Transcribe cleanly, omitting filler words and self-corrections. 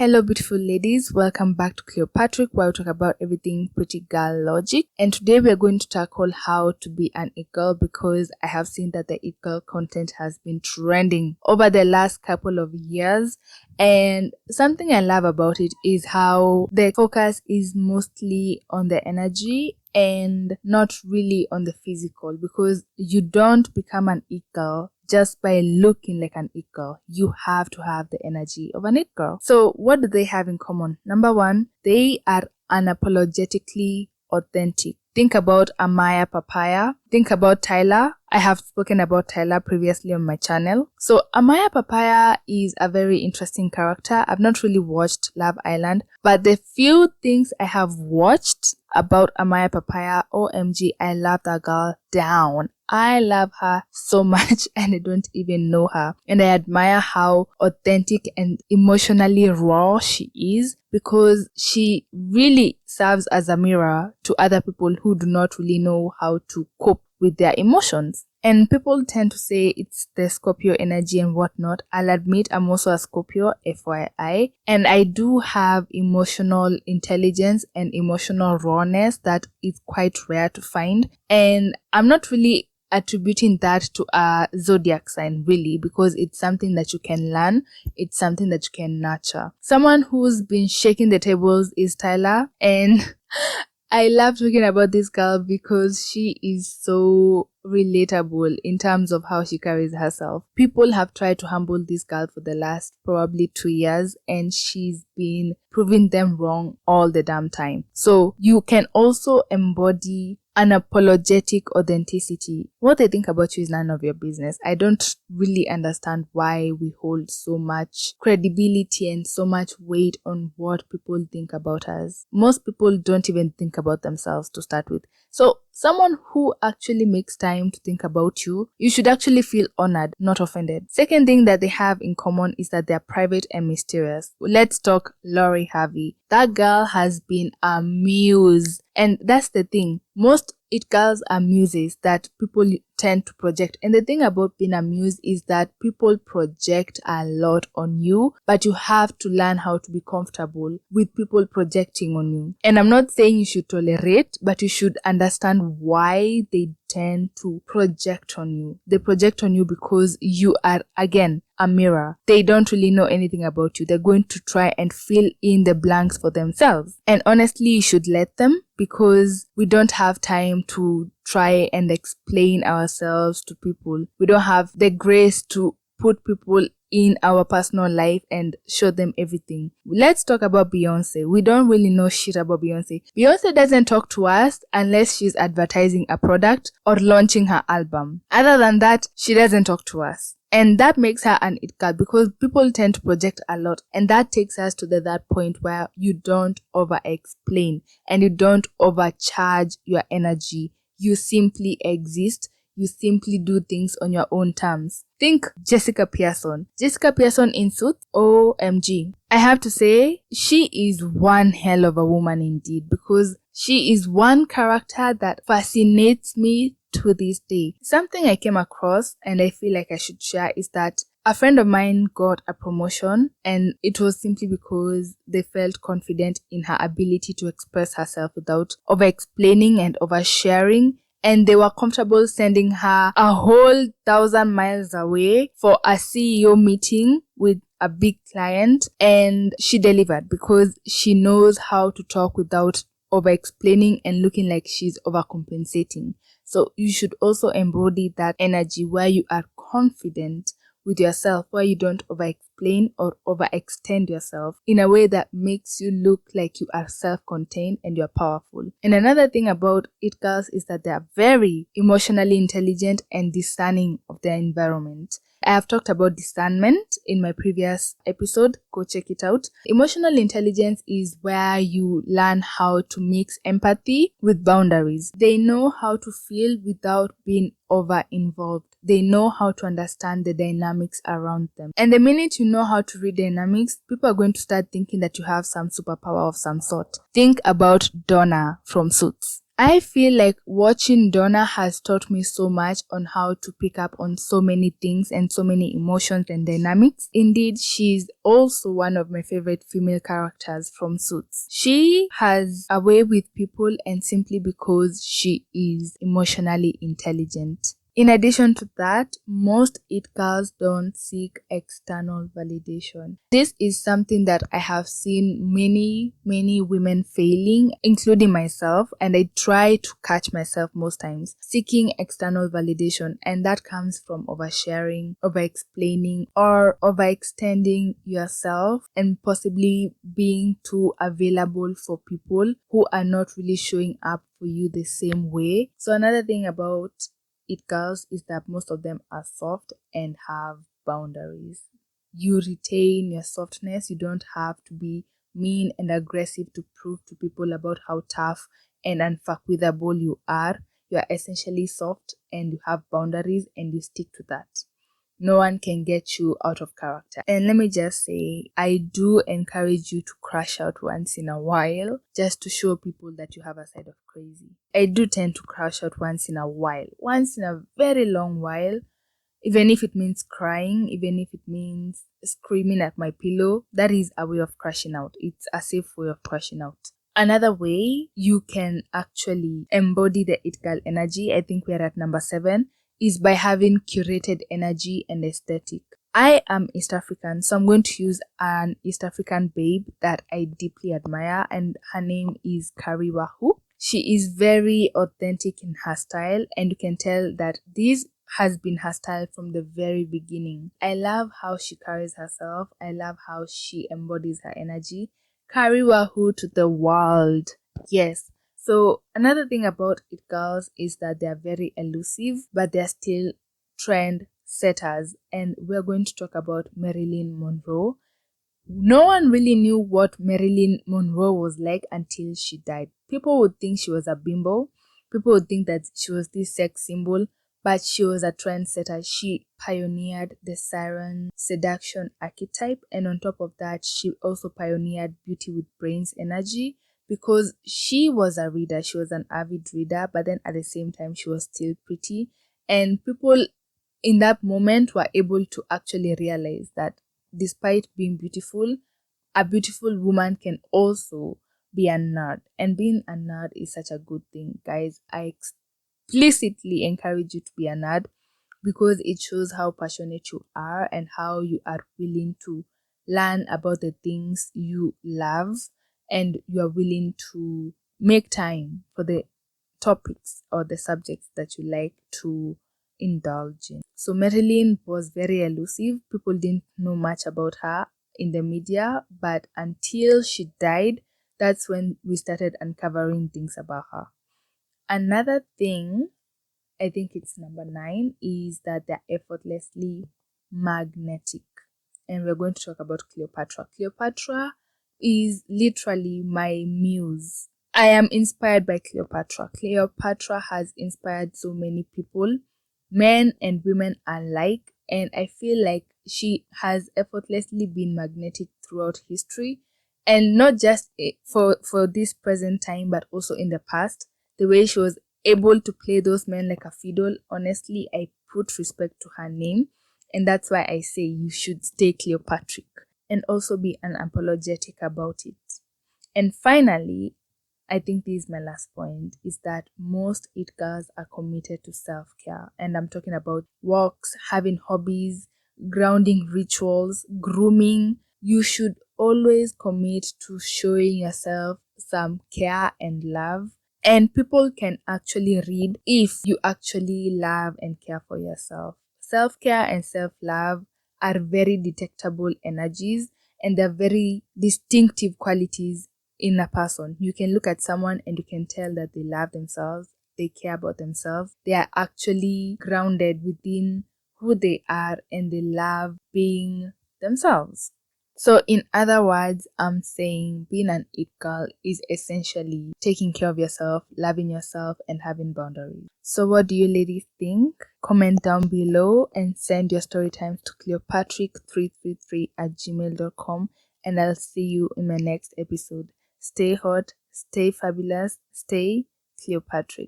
Hello beautiful ladies, welcome back to Cleopatra, where we talk about everything pretty girl logic. And today we are going to tackle how to be an it girl, because I have seen that the it girl content has been trending over the last couple of years. And something I love about it is how the focus is mostly on the energy and not really on the physical, because you don't become an it girl just by looking like an it girl. You have to have the energy of an it girl. So what do they have in common? Number one, they are unapologetically authentic. Think about Amaya Papaya. Think about Tyler. I have spoken about Tyler previously on my channel. So Amaya Papaya is a very interesting character. I've not really watched Love Island, but the few things I have watched about Amaya Papaya, OMG, I love that girl down. I love her so much and I don't even know her. And I admire how authentic and emotionally raw she is, because she really serves as a mirror to other people who do not really know how to cope with their emotions. And people tend to say it's the Scorpio energy and whatnot. I'll admit I'm also a Scorpio, FYI. And I do have emotional intelligence and emotional rawness that is quite rare to find. And I'm not really attributing that to a zodiac sign really, because it's something that you can learn, it's something that you can nurture. Someone who's been shaking the tables is Tyler, and I love talking about this girl because she is so relatable in terms of how she carries herself. People have tried to humble this girl for the last probably 2 years, and she's been proving them wrong all the damn time. So you can also embody unapologetic authenticity. What they think about you is none of your business. I don't really understand why we hold so much credibility and so much weight on what people think about us. Most people don't even think about themselves to start with. So someone who actually makes time to think about you, you should actually feel honored, not offended. Second thing that they have in common is that they're private and mysterious. Let's talk Lori Harvey. That girl has been a muse. And that's the thing. Most it girls are muses that people tend to project. And the thing about being a muse is that people project a lot on you, but you have to learn how to be comfortable with people projecting on you. And I'm not saying you should tolerate, but you should understand why they tend to project on you. They project on you because you are, again, a mirror. They don't really know anything about you. They're going to try and fill in the blanks for themselves. And honestly, you should let them, because we don't have time to try and explain ourselves to people. We don't have the grace to put people in our personal life and show them everything. Let's talk about Beyonce. We don't really know shit about Beyonce. Beyonce doesn't talk to us unless she's advertising a product or launching her album. Other than that, she doesn't talk to us. And that makes her an it girl, because people tend to project a lot. And that takes us to that point where you don't over-explain and you don't overcharge your energy. You simply exist. You simply do things on your own terms. Think Jessica Pearson. Jessica Pearson in Suits, OMG. I have to say, she is one hell of a woman indeed, because she is one character that fascinates me to this day. Something I came across and I feel like I should share is that a friend of mine got a promotion, and it was simply because they felt confident in her ability to express herself without over-explaining and oversharing. And they were comfortable sending her a whole 1,000 miles away for a CEO meeting with a big client, and she delivered because she knows how to talk without over-explaining and looking like she's overcompensating. So you should also embody that energy where you are confident with yourself, where you don't over-explain or overextend yourself in a way that makes you look like you are self-contained and you're powerful. And another thing about it girls is that they are very emotionally intelligent and discerning of their environment. I have talked about discernment in my previous episode. Go check it out. Emotional intelligence is where you learn how to mix empathy with boundaries. They know how to feel without being over-involved. They know how to understand the dynamics around them. And the minute you know how to read dynamics, people are going to start thinking that you have some superpower of some sort. Think about Donna from Suits. I feel like watching Donna has taught me so much on how to pick up on so many things and so many emotions and dynamics. Indeed, she's also one of my favorite female characters from Suits. She has a way with people, and simply because she is emotionally intelligent. In addition to that, most it girls don't seek external validation. This is something that I have seen many women failing, including myself, and I try to catch myself most times seeking external validation, and that comes from oversharing, over-explaining, or overextending yourself, and possibly being too available for people who are not really showing up for you the same way. So another thing about it girls is that most of them are soft and have boundaries. You retain your softness. You don't have to be mean and aggressive to prove to people about how tough and unfuckwithable you are. You are essentially soft and you have boundaries and you stick to that. No one can get you out of character. And let me just say, I do encourage you to crash out once in a while just to show people that you have a side of crazy. I do tend to crash out once in a while, once in a very long while, even if it means crying, even if it means screaming at my pillow. That is a way of crashing out. It's a safe way of crashing out. Another way you can actually embody the it girl energy, I think we're at number 7, is by having curated energy and aesthetic. I am East African, so I'm going to use an East African babe that I deeply admire, and her name is Kariwahu. She is very authentic in her style, and you can tell that this has been her style from the very beginning. I love how she carries herself. I love how she embodies her energy. Kariwahu to the world. Yes. So another thing about it girls is that they are very elusive, but they're still trend setters. And we're going to talk about Marilyn Monroe. No one really knew what Marilyn Monroe was like until she died. People would think she was a bimbo. People would think that she was this sex symbol, but she was a trendsetter. She pioneered the siren seduction archetype, and on top of that, she also pioneered beauty with brains energy, because she was a reader. She was an avid reader, but then at the same time, she was still pretty. And people in that moment were able to actually realize that despite being beautiful, a beautiful woman can also be a nerd. And being a nerd is such a good thing, guys. I explicitly encourage you to be a nerd because it shows how passionate you are and how you are willing to learn about the things you love, and you are willing to make time for the topics or the subjects that you like to indulge in. So Marilyn was very elusive. People didn't know much about her in the media, but until she died, that's when we started uncovering things about her. Another thing, I think it's number 9, is that they're effortlessly magnetic. And we're going to talk about Cleopatra. Cleopatra is literally my muse. I am inspired by Cleopatra. Cleopatra has inspired so many people, men and women alike, and I feel like she has effortlessly been magnetic throughout history, and not just for this present time, but also in the past. The way she was able to play those men like a fiddle, honestly, I put respect to her name, and that's why I say you should stay Cleopatrick and also be unapologetic about it. And finally, I think this is my last point, is that most it girls are committed to self-care. And I'm talking about walks, having hobbies, grounding rituals, grooming. You should always commit to showing yourself some care and love. And people can actually read if you actually love and care for yourself. Self-care and self-love are very detectable energies, and they're very distinctive qualities in a person. You can look at someone and you can tell that they love themselves, they care about themselves, they are actually grounded within who they are, and they love being themselves. So, in other words, I'm saying being an it girl is essentially taking care of yourself, loving yourself, and having boundaries. So, what do you ladies think? Comment down below and send your story times to cleopatrick333@gmail.com, and I'll see you in my next episode. Stay hot, stay fabulous, stay Cleopatra.